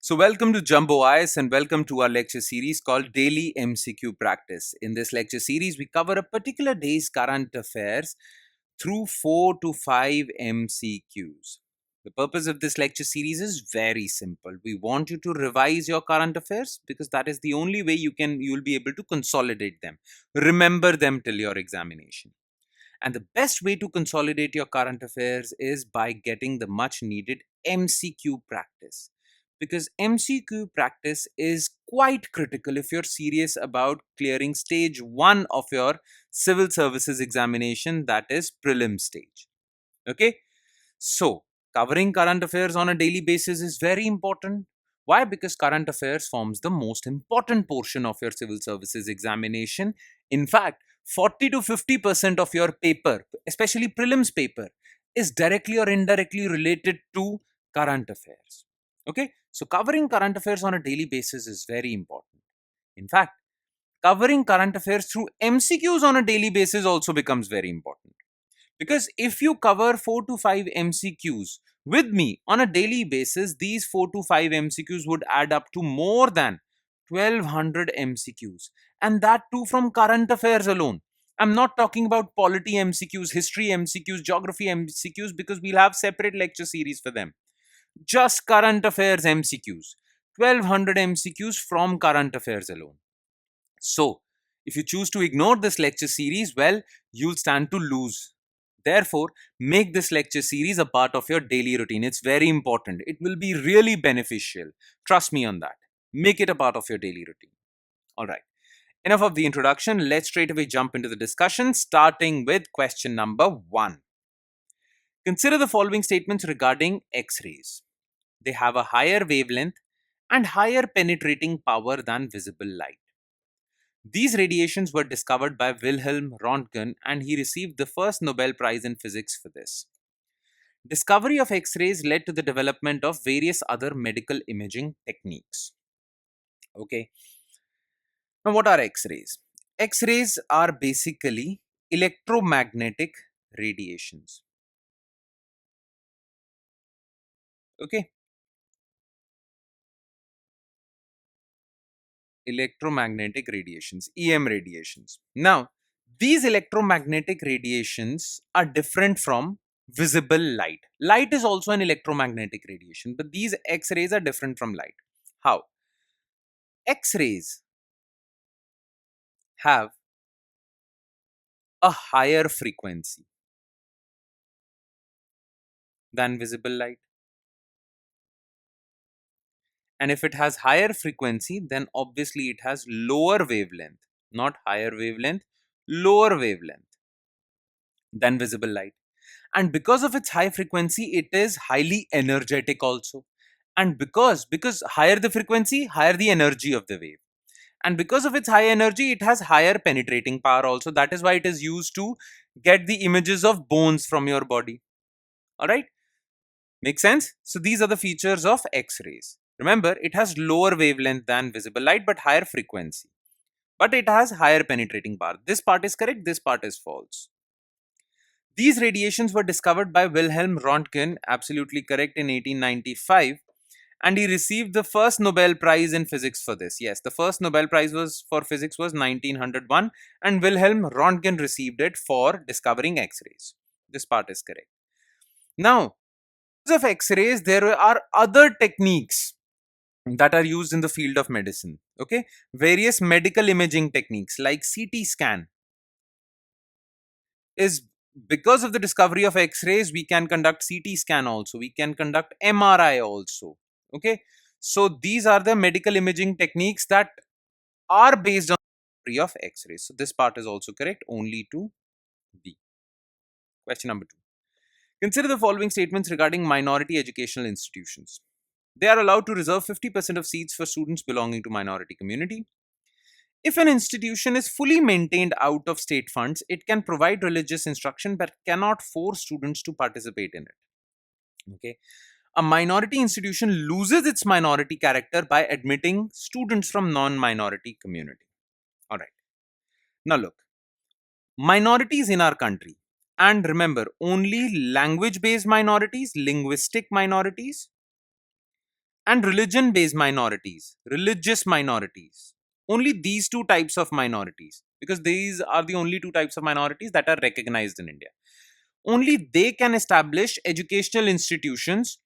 So, welcome to Jumbo Eyes and welcome to our lecture series called Daily MCQ Practice. In this lecture series, we cover a particular day's current affairs through 4 to 5 MCQs. The purpose of this lecture series is very simple. We want you to revise your current affairs because that is the only way you'll be able to consolidate them. Remember them till your examination. And the best way to consolidate your current affairs is by getting the much needed MCQ practice. Because MCQ practice is quite critical if you're serious about clearing stage 1 of your civil services examination, that is prelim stage. Okay? So, covering current affairs on a daily basis is very important. Why? Because current affairs forms the most important portion of your civil services examination. In fact, 40 to 50% of your paper, especially prelims paper, is directly or indirectly related to current affairs. Okay, so covering current affairs on a daily basis is very important. In fact, covering current affairs through MCQs on a daily basis also becomes very important. Because if you cover 4 to 5 MCQs with me on a daily basis, these 4 to 5 MCQs would add up to more than 1200 MCQs, and that too from current affairs alone. I'm not talking about polity MCQs, history MCQs, geography MCQs, because we'll have separate lecture series for them. Just current affairs MCQs, 1200 MCQs from current affairs alone. So, if you choose to ignore this lecture series, well, you'll stand to lose. Therefore, make this lecture series a part of your daily routine. It's very important. It will be really beneficial. Trust me on that. Make it a part of your daily routine. All right. Enough of the introduction. Let's straight away jump into the discussion, starting with question number 1. Consider the following statements regarding X-rays. They have a higher wavelength and higher penetrating power than visible light. These radiations were discovered by Wilhelm Röntgen, and he received the first Nobel Prize in Physics for this. Discovery of X-rays led to the development of various other medical imaging techniques. Okay. Now, what are X-rays? X-rays are basically electromagnetic radiations. Okay. Electromagnetic radiations, EM radiations. Now, these electromagnetic radiations are different from visible light. Light is also an electromagnetic radiation, but these X-rays are different from light. How? X-rays have a higher frequency than visible light. And if it has higher frequency, then obviously it has lower wavelength, not higher wavelength, lower wavelength than visible light. And because of its high frequency, it is highly energetic also. And because higher the frequency, higher the energy of the wave. And because of its high energy, it has higher penetrating power also. That is why it is used to get the images of bones from your body. All right, make sense? So these are the features of X-rays. Remember, it has lower wavelength than visible light but higher frequency, but it has higher penetrating power. This part is correct, this part is false. These radiations were discovered by Wilhelm Röntgen, absolutely correct, in 1895, and he received the first Nobel Prize in Physics for this. Yes, the first Nobel Prize for physics was 1901, and Wilhelm Röntgen received it for discovering X-rays. This part is correct. Now, of X-rays, there are other techniques that are used in the field of medicine. Okay, various medical imaging techniques like CT scan is, because of the discovery of X-rays, we can conduct CT scan also, we can conduct MRI also. Okay, so these are the medical imaging techniques that are based on the discovery of X-rays. So this part is also correct, only to B. Question number 2. Consider the following statements regarding minority educational institutions. They are allowed to reserve 50% of seats for students belonging to minority community. If an institution is fully maintained out of state funds, it can provide religious instruction but cannot force students to participate in it. Okay. A minority institution loses its minority character by admitting students from non-minority community. All right. Now look, minorities in our country, and remember, only language-based minorities, linguistic minorities, and religion-based minorities, religious minorities. Only these two types of minorities, because these are the only two types of minorities that are recognized in India. Only they can establish educational institutions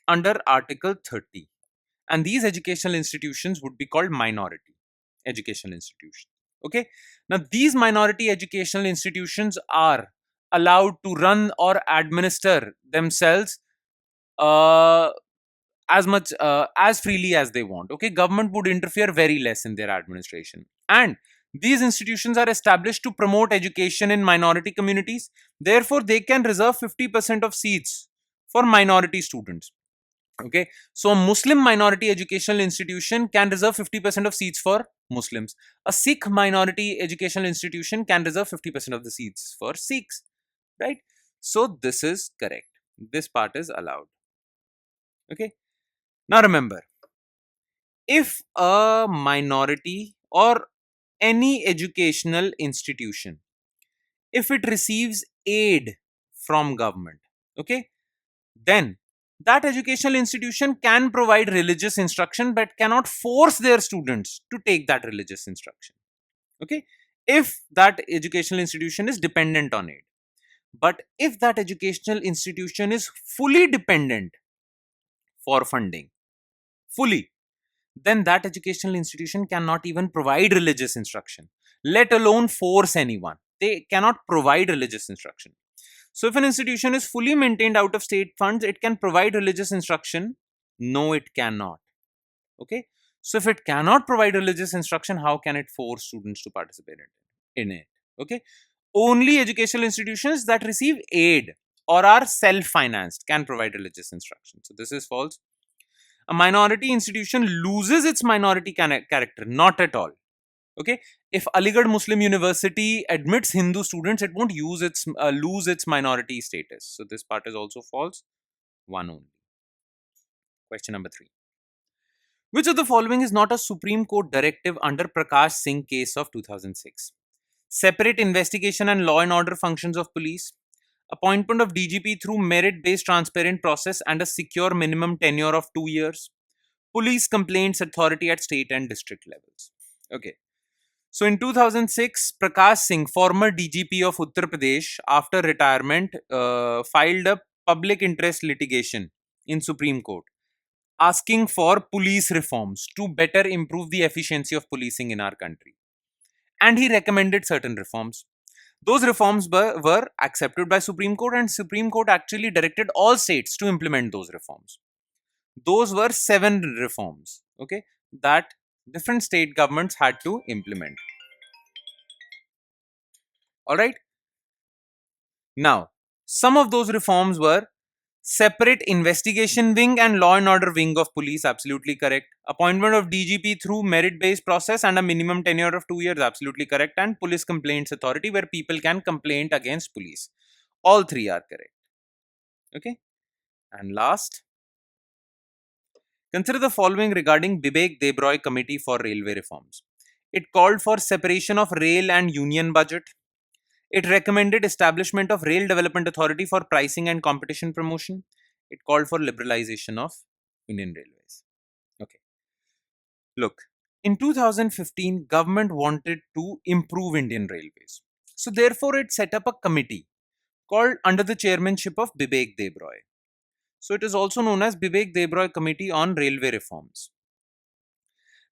under Article 30. And these educational institutions would be called minority educational institutions. Okay. Now, these minority educational institutions are allowed to run or administer themselves uh, as much as freely as they want. Okay, government would interfere very less in their administration, and these institutions are established to promote education in minority communities. Therefore, they can reserve 50% of seats for minority students. Okay, so a Muslim minority educational institution can reserve 50% of seats for Muslims. A Sikh minority educational institution can reserve 50% of the seats for Sikhs, right? So this is correct, this part is allowed. Okay, now remember, if a minority or any educational institution, if it receives aid from government, okay, then that educational institution can provide religious instruction but cannot force their students to take that religious instruction. Okay, if that educational institution is dependent on aid. But if that educational institution is fully dependent for funding, fully, then that educational institution cannot even provide religious instruction, let alone force anyone. They cannot provide religious instruction. So, if an institution is fully maintained out of state funds, it can provide religious instruction. No, it cannot. Okay. So, if it cannot provide religious instruction, how can it force students to participate in it? Okay. Only educational institutions that receive aid or are self financed can provide religious instruction. So, this is false. A minority institution loses its minority character, not at all. Okay, if Aligarh Muslim University admits Hindu students, it won't lose its minority status. So this part is also false. One only. Question number 3. Which of the following is not a Supreme Court directive under Prakash Singh case of 2006? Separate investigation and law and order functions of police, appointment of DGP through merit-based transparent process and a secure minimum tenure of 2 years, police complaints authority at state and district levels. Okay. So in 2006, Prakash Singh, former DGP of Uttar Pradesh, after retirement, filed a public interest litigation in Supreme Court asking for police reforms to better improve the efficiency of policing in our country. And he recommended certain reforms. Those reforms were accepted by Supreme Court, and Supreme Court actually directed all states to implement those reforms. Those were 7 reforms, okay, that different state governments had to implement. All right. Now, some of those reforms were separate investigation wing and law and order wing of police, absolutely correct. Appointment of DGP through merit based process and a minimum tenure of 2 years, absolutely correct. And police complaints authority, where people can complain against police. All 3 are correct. Okay. And last, consider the following regarding Bibek Debroy Committee for Railway Reforms. It called for separation of rail and union budget. It recommended establishment of Rail Development Authority for pricing and competition promotion. It called for liberalization of Indian Railways. Okay. Look, in 2015, government wanted to improve Indian Railways. So therefore, it set up a committee called under the chairmanship of Bibek Debroy. So it is also known as Bibek Debroy Committee on Railway Reforms.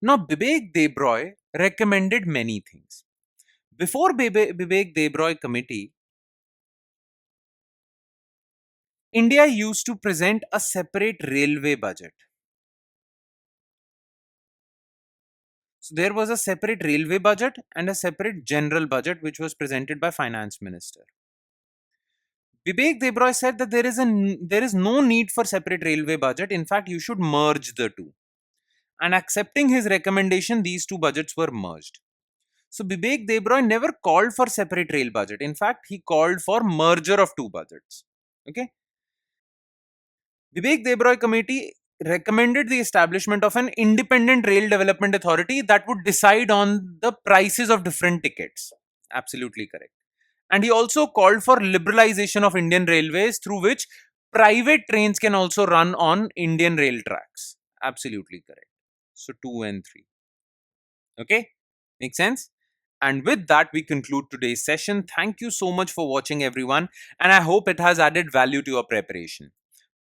Now, Bibek Debroy recommended many things. Before Bibek Debroy Committee, India used to present a separate railway budget. So there was a separate railway budget and a separate general budget which was presented by Finance Minister. Vivek Debroy said that there is no need for separate railway budget. In fact, you should merge the two. And accepting his recommendation, these two budgets were merged. So Vivek Debroy never called for separate rail budget. In fact, he called for merger of two budgets. Okay. Vivek Debroy Committee recommended the establishment of an independent rail development authority that would decide on the prices of different tickets. Absolutely correct. And he also called for liberalization of Indian railways through which private trains can also run on Indian rail tracks. Absolutely correct. So 2 and 3. Okay, make sense? And with that, we conclude today's session. Thank you so much for watching, everyone, and I hope it has added value to your preparation.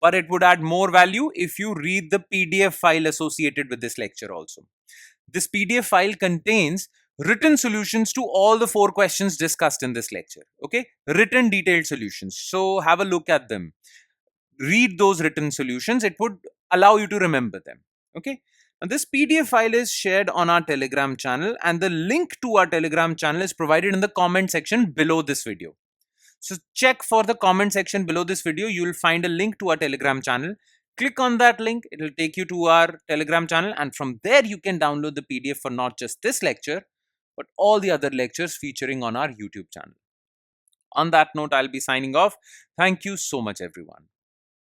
But it would add more value if you read the PDF file associated with this lecture also. This PDF file contains written solutions to all the 4 questions discussed in this lecture. Okay, written detailed solutions. So have a look at them. Read those written solutions. It would allow you to remember them. Okay. And this PDF file is shared on our Telegram channel, and the link to our Telegram channel is provided in the comment section below this video. So check for the comment section below this video. You will find a link to our Telegram channel. Click on that link. It will take you to our Telegram channel, and from there you can download the PDF for not just this lecture, but all the other lectures featuring on our YouTube channel. On that note, I'll be signing off. Thank you so much, everyone.